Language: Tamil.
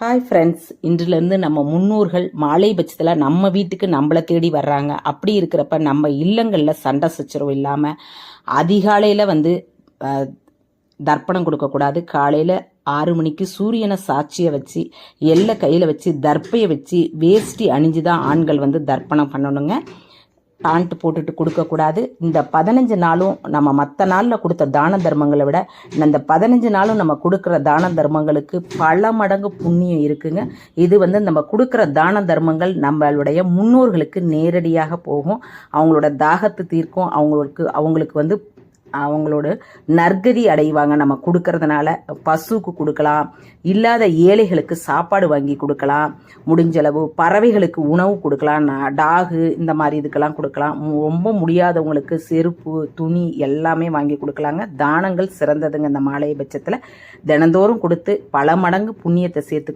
ஹாய் ஃப்ரெண்ட்ஸ், இன்றிலிருந்து நம்ம முன்னோர்கள் மாலை பட்சத்தில் நம்ம வீட்டுக்கு நம்மளை தேடி வர்றாங்க. அப்படி இருக்கிறப்ப நம்ம இல்லங்களில் சண்டை சச்சரவு இல்லாமல் அதிகாலையில் தர்ப்பணம் கொடுக்கக்கூடாது. காலையில் 6 மணிக்கு சூரியனை சாட்சியை வச்சு எல்லை கையில் வச்சு தர்ப்பையை வச்சு வேஷ்டி அணிஞ்சு தான் ஆண்கள் தர்ப்பணம் பண்ணணுங்க. பேண்ட் போட்டுட்டு கொடுக்கக்கூடாது. இந்த 15 நாளும் நம்ம மற்ற நாளில் கொடுத்த தான தர்மங்களை விட இந்த 15 நாளும் நம்ம கொடுக்குற தான தர்மங்களுக்கு பல மடங்கு புண்ணியம் இருக்குங்க. இது நம்ம கொடுக்குற தான தர்மங்கள் நம்மளுடைய முன்னோர்களுக்கு நேரடியாக போகும். அவங்களோட தாகத்தை தீர்க்கும். அவங்களுக்கு அவங்களோட நற்கதி அடைவாங்க. நம்ம கொடுக்கறதுனால பசுக்கு கொடுக்கலாம், இல்லாத ஏழைகளுக்கு சாப்பாடு வாங்கி கொடுக்கலாம், முடிஞ்சளவு பறவைகளுக்கு உணவு கொடுக்கலாம், டாகு இந்த மாதிரி இதுக்கெல்லாம் கொடுக்கலாம். ரொம்ப முடியாதவங்களுக்கு செருப்பு, துணி எல்லாமே வாங்கி கொடுக்கலாங்க. தானங்கள் சிறந்ததுங்க. இந்த மாலை பட்சத்தில் தினந்தோறும் கொடுத்து பல மடங்கு புண்ணியத்தை சேர்த்து